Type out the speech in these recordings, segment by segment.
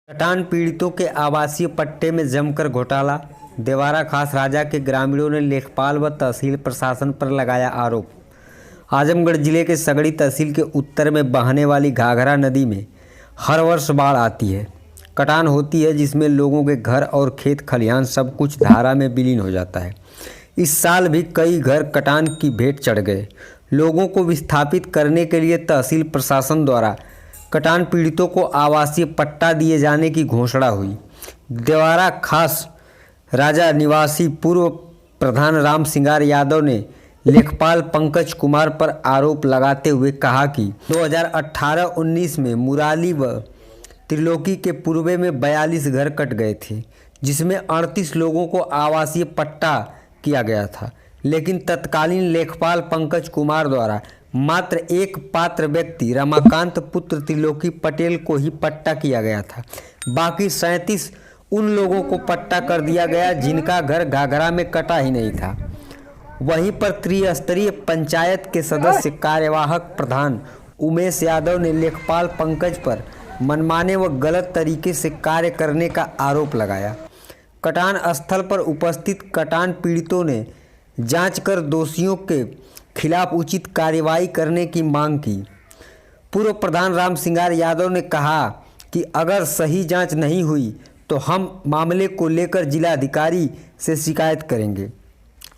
कटान पीड़ितों के आवासीय पट्टे में जमकर घोटाला। देवारा खास राजा के ग्रामीणों ने लेखपाल व तहसील प्रशासन पर लगाया आरोप। आजमगढ़ जिले के सगड़ी तहसील के उत्तर में बहने वाली घाघरा नदी में हर वर्ष बाढ़ आती है, कटान होती है, जिसमें लोगों के घर और खेत खलिहान सब कुछ धारा में विलीन हो जाता है। इस साल भी कई घर कटान की भेंट चढ़ गए। लोगों को विस्थापित करने के लिए तहसील प्रशासन द्वारा कटान पीड़ितों को आवासीय पट्टा दिए जाने की घोषणा हुई। देवारा खास राजा निवासी पूर्व प्रधान राम सिंगार यादव ने लेखपाल पंकज कुमार पर आरोप लगाते हुए कहा कि 2018-19 में मुराली व त्रिलोकी के पूर्वे में 42 घर कट गए थे, जिसमें 38 लोगों को आवासीय पट्टा किया गया था, लेकिन तत्कालीन लेखपाल पंकज कुमार द्वारा मात्र एक पात्र व्यक्ति रमाकांत पुत्र त्रिलोकी पटेल को ही पट्टा किया गया था। बाकी 37 उन लोगों को पट्टा कर दिया गया जिनका घर घाघरा में कटा ही नहीं था। वहीं पर त्रिस्तरीय पंचायत के सदस्य कार्यवाहक प्रधान उमेश यादव ने लेखपाल पंकज पर मनमाने व गलत तरीके से कार्य करने का आरोप लगाया। कटान स्थल पर उपस्थित कटान पीड़ितों ने जांच कर दोषियों के खिलाफ उचित कार्रवाई करने की मांग की। पूर्व प्रधान राम सिंगार यादव ने कहा कि अगर सही जांच नहीं हुई तो हम मामले को लेकर जिलाधिकारी से शिकायत करेंगे।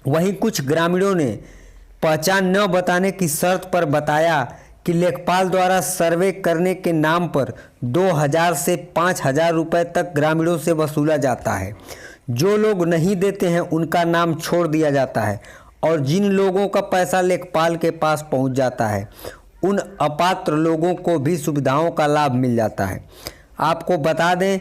वहीं कुछ ग्रामीणों ने पहचान न बताने की शर्त पर बताया कि लेखपाल द्वारा सर्वे करने के नाम पर 2000 से 5000 रुपये तक ग्रामीणों से वसूला जाता है। जो लोग नहीं देते हैं उनका नाम छोड़ दिया जाता है और जिन लोगों का पैसा लेखपाल के पास पहुंच जाता है उन अपात्र लोगों को भी सुविधाओं का लाभ मिल जाता है। आपको बता दें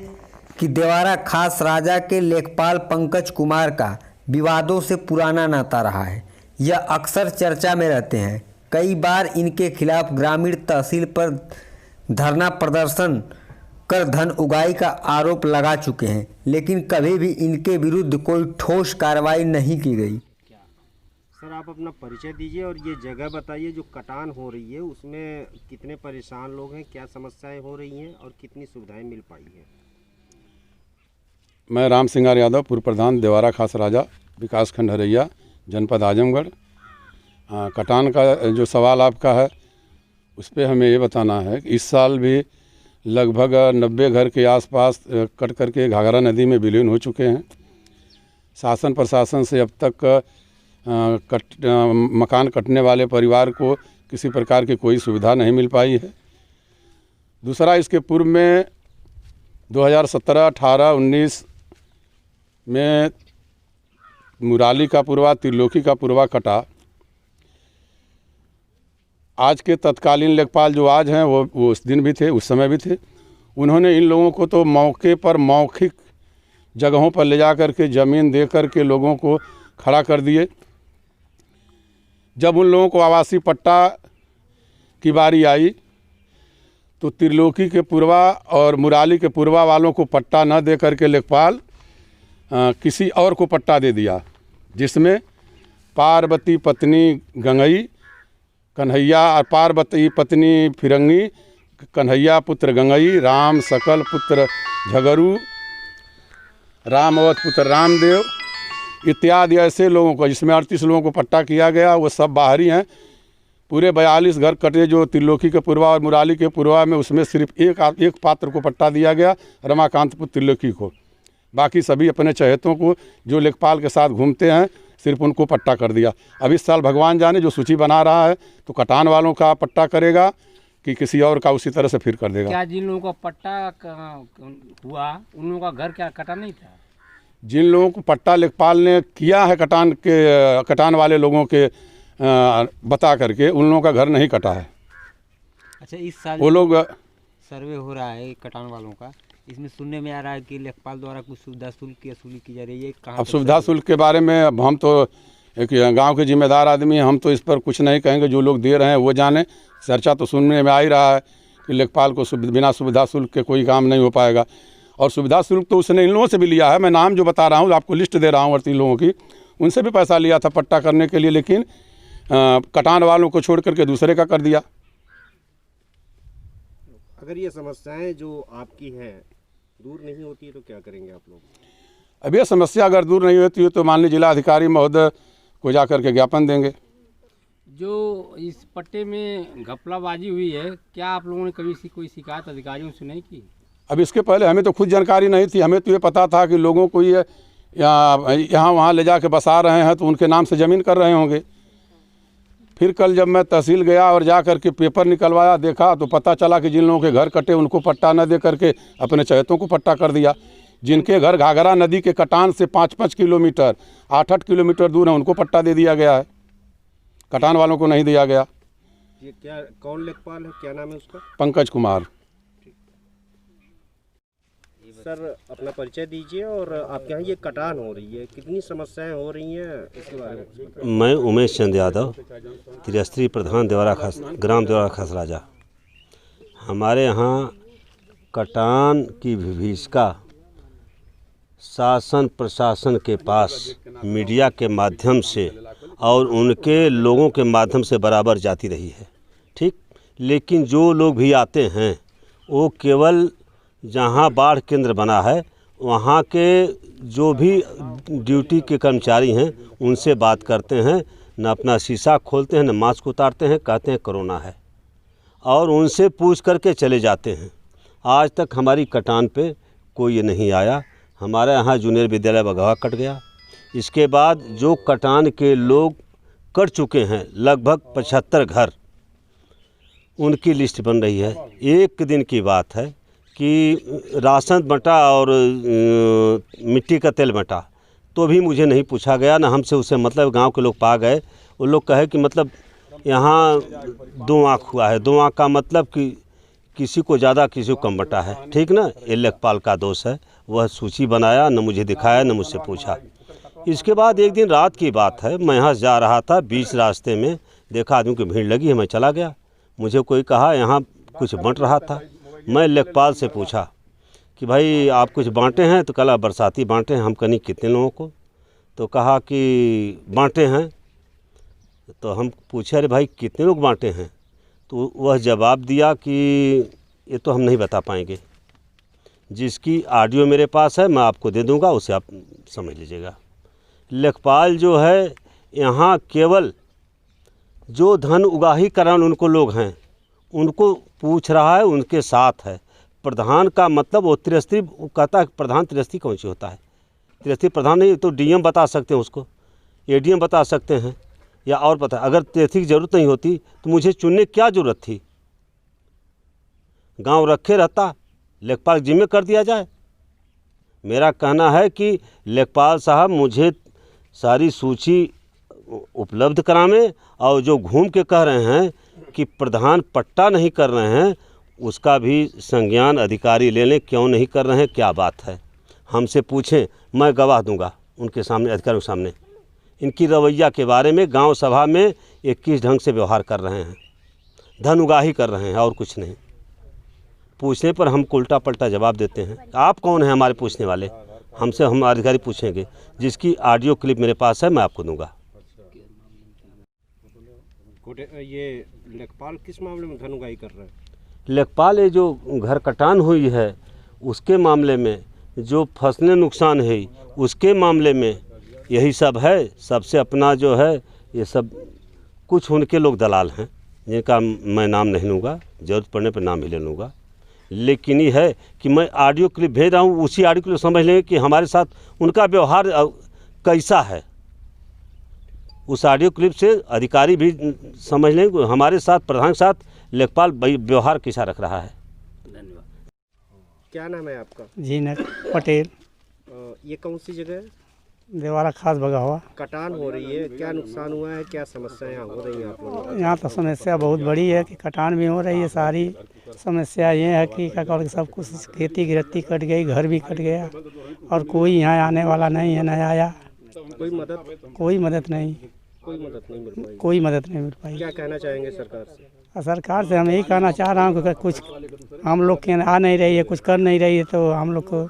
कि देवारा खास राजा के लेखपाल पंकज कुमार का विवादों से पुराना नाता रहा है। यह अक्सर चर्चा में रहते हैं। कई बार इनके खिलाफ ग्रामीण तहसील पर धरना प्रदर्शन कर धन उगाही का आरोप लगा चुके हैं, लेकिन कभी भी इनके विरुद्ध कोई ठोस कार्रवाई नहीं की गई। सर, आप अपना परिचय दीजिए और ये जगह बताइए जो कटान हो रही है उसमें कितने परेशान लोग हैं, क्या समस्याएं हो रही हैं और कितनी सुविधाएं मिल पाई हैं। मैं राम सिंगार यादव, पूर्व प्रधान देवारा खास राजा, विकासखंड हरैया, जनपद आजमगढ़। कटान का जो सवाल आपका है उस पर हमें ये बताना है कि इस साल भी लगभग 90 घर के आसपास कट करके घाघरा नदी में विलीन हो चुके हैं। शासन प्रशासन से अब तक मकान कटने वाले परिवार को किसी प्रकार की कोई सुविधा नहीं मिल पाई है। दूसरा, इसके पूर्व में 2017, 18, 19 में मुराली का पूर्वा, त्रिलोकी का पूर्वा कटा। आज के तत्कालीन लेखपाल जो आज हैं वो उस दिन भी थे, उस समय भी थे। उन्होंने इन लोगों को तो मौके पर मौखिक जगहों पर ले जा कर के ज़मीन दे कर के लोगों को खड़ा कर दिए। जब उन लोगों को आवासीय पट्टा की बारी आई तो त्रिलोकी के पूर्वा और मुराली के पूर्वा वालों को पट्टा न दे करके लेखपाल किसी और को पट्टा दे दिया, जिसमें पार्वती पत्नी गंगई, कन्हैया और पार्वती पत्नी फिरंगी, कन्हैया पुत्र गंगई, राम सकल पुत्र झगरू, रामवत पुत्र रामदेव इत्यादि ऐसे लोगों को, जिसमें 38 लोगों को पट्टा किया गया। वो सब बाहरी हैं। पूरे 42 घर कटे जो त्रिलोकी के पूर्वा और मुराली के पूर्वा में, उसमें सिर्फ एक पात्र को पट्टा दिया गया, रमाकांत पुत्र त्रिलोकी को। बाकी सभी अपने चहेतों को जो लेखपाल के साथ घूमते हैं सिर्फ उनको पट्टा कर दिया। अब इस साल भगवान जाने जो सूची बना रहा है तो कटान वालों का पट्टा करेगा कि किसी और का उसी तरह से फिर कर देगा। क्या जिन लोगों का पट्टा हुआ उन लोगों का घर क्या कटा नहीं था? जिन लोगों को पट्टा लेखपाल ने किया है कटान वाले लोगों के बता करके, उन लोगों का घर नहीं कटा है। अच्छा, इस साल वो लोग सर्वे हो रहा है कटान वालों का, इसमें सुनने में आ रहा है कि लेखपाल द्वारा कुछ सुविधा शुल्क की वसूली की जा रही है। कहाँ अब सुविधा शुल्क के बारे में अब हम तो एक गांव के जिम्मेदार आदमी हैं, हम तो इस पर कुछ नहीं कहेंगे। जो लोग दे रहे हैं वो जाने। चर्चा तो सुनने में आ ही रहा है कि लेखपाल को बिना सुविधा शुल्क के कोई काम नहीं हो पाएगा। और सुविधा शुल्क तो उसने इन लोगों से भी लिया है। मैं नाम जो बता रहा हूँ, आपको लिस्ट दे रहा हूँ 38 लोगों की, उनसे भी पैसा लिया था पट्टा करने के लिए, लेकिन कटान वालों को छोड़ करके दूसरे का कर दिया। अगर ये समस्याएं जो आपकी हैं दूर नहीं होती है तो क्या करेंगे आप लोग? अब ये समस्या अगर दूर नहीं होती है तो माननीय जिला अधिकारी महोदय को जा कर के ज्ञापन देंगे। जो इस पट्टे में घपलाबाजी हुई है, क्या आप लोगों ने कभी कोई शिकायत अधिकारियों से नहीं की? अब इसके पहले हमें तो खुद जानकारी नहीं थी। हमें तो ये पता था कि लोगों को ये यहाँ वहाँ ले जा के बसा रहे हैं तो उनके नाम से ज़मीन कर रहे होंगे। फिर कल जब मैं तहसील गया और जा कर के पेपर निकलवाया, देखा तो पता चला कि जिन लोगों के घर कटे उनको पट्टा न दे करके अपने चहेतों को पट्टा कर दिया। जिनके घर घाघरा नदी के कटान से 5-5 किलोमीटर 8-8 किलोमीटर दूर है उनको पट्टा दे दिया गया है, कटान वालों को नहीं दिया गया। ये क्या, कौन लेखपाल है, क्या नाम है उसका? पंकज कुमार। सर अपना परिचय दीजिए और आपके यहाँ ये कटान हो रही है, कितनी समस्याएं हो रही हैं इसके बारे में कुछ बताइए। मैं उमेश चंद यादव, त्रिस्तरीय प्रधान ग्राम देवरा खसराजा। हमारे यहाँ कटान की विभीषिका शासन प्रशासन के पास मीडिया के माध्यम से और उनके लोगों के माध्यम से बराबर जाती रही है, ठीक। लेकिन जो लोग भी आते हैं वो केवल जहाँ बाढ़ केंद्र बना है वहाँ के जो भी ड्यूटी के कर्मचारी हैं उनसे बात करते हैं, न अपना शीशा खोलते हैं, न मास्क उतारते हैं, कहते हैं कोरोना है और उनसे पूछ करके चले जाते हैं। आज तक हमारी कटान पे कोई नहीं आया। हमारे यहाँ जूनियर विद्यालय बगवा कट गया। इसके बाद जो कटान के लोग कट चुके हैं लगभग 75 घर, उनकी लिस्ट बन रही है। एक दिन की बात है कि राशन बंटा और मिट्टी का तेल बंटा तो भी मुझे नहीं पूछा गया, ना हमसे उससे मतलब गांव के लोग पा गए। वो लोग कहे कि मतलब यहाँ 2 आँख हुआ है। 2 आँख का मतलब कि किसी को ज़्यादा किसी को कम बंटा है, ठीक ना। ये लेखपाल का दोष है। वह सूची बनाया, न मुझे दिखाया, न मुझसे पूछा। इसके बाद एक दिन रात की बात है, मैं यहाँ जा रहा था, बीच रास्ते में देखा आदमी की भीड़ लगी है, मैं चला गया। मुझे कोई कहा यहाँ कुछ बंट रहा था। मैं लेखपाल से पूछा कि भाई आप कुछ बांटे हैं? तो कहा बरसाती बांटे हैं। हम कहीं कितने लोगों को? तो कहा कि बांटे हैं। तो हम पूछे अरे भाई कितने लोग बांटे हैं? तो वह जवाब दिया कि ये तो हम नहीं बता पाएंगे। जिसकी ऑडियो मेरे पास है मैं आपको दे दूंगा, उसे आप समझ लीजिएगा। लेखपाल जो है यहाँ केवल जो धन उगाही करण उनको लोग हैं उनको पूछ रहा है, उनके साथ है। प्रधान का मतलब वो त्रिस्तरीय कहता है। प्रधान त्रिस्तरीय कौन सी होता है? त्रिस्तरीय प्रधान नहीं तो डीएम बता सकते हैं उसको, एडीएम बता सकते हैं, या और पता। अगर त्रिस्तरीय की ज़रूरत नहीं होती तो मुझे चुनने क्या ज़रूरत थी? गांव रखे रहता, लेखपाल जिम्मे कर दिया जाए। मेरा कहना है कि लेखपाल साहब मुझे सारी सूची उपलब्ध करावें और जो घूम के कह रहे हैं कि प्रधान पट्टा नहीं कर रहे हैं उसका भी संज्ञान अधिकारी ले लें। क्यों नहीं कर रहे हैं, क्या बात है? हमसे पूछें, मैं गवाह दूंगा उनके सामने, अधिकारियों के सामने। इनकी रवैया के बारे में गांव सभा में 21 ढंग से व्यवहार कर रहे हैं, धन उगाही कर रहे हैं और कुछ नहीं। पूछने पर हम उल्टा पलटा जवाब देते हैं। आप कौन हैं हमारे पूछने वाले? हमसे हम अधिकारी पूछेंगे। जिसकी ऑडियो क्लिप मेरे पास है मैं आपको दूंगा। ये लेखपाल किस मामले में धन उगाही कर रहा है? लेखपाल ये जो घर कटान हुई है उसके मामले में, जो फसलें नुकसान है उसके मामले में, यही सब है। सबसे अपना जो है ये सब कुछ उनके लोग दलाल हैं जिनका मैं नाम नहीं लूँगा, ज़रूरत पड़ने पर नाम भी ले लूँगा। लेकिन ये है कि मैं ऑडियो क्लिप भेज रहा हूँ, उसी ऑडियो क्लिप समझ लेंगे कि हमारे साथ उनका व्यवहार कैसा है। उस ऑडियो क्लिप से अधिकारी भी समझ लेंगे हमारे साथ, प्रधान के साथ लेखपाल व्यवहार कैसा रख रहा है। धन्यवाद। क्या नाम है आपका? जीनत पटेल। ये कौन सी जगह है? देवारा खास बगावा। कटान हो रही है, क्या नुकसान हुआ है, क्या समस्याएं हो रही हैं आप लोगों को? यहाँ तो समस्या बहुत बड़ी है कि कटान भी हो रही है। सारी समस्या ये है कि क्या कहते सब कुछ खेती गृहस्थी कट गई, घर भी कट गया और कोई यहाँ आने वाला नहीं है, न आया। कोई मदद नहीं, कोई मदद नहीं मिल पाई। क्या कहना चाहेंगे सरकार से? सरकार से हम यही कहना चाह रहा हूँ कि कुछ हम लोग के आ नहीं रही है, कुछ कर नहीं रही है, तो हम लोग को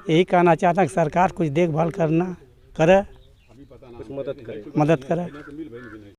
यही कहना चाहता है कि सरकार कुछ देखभाल करे, कुछ मदद करे।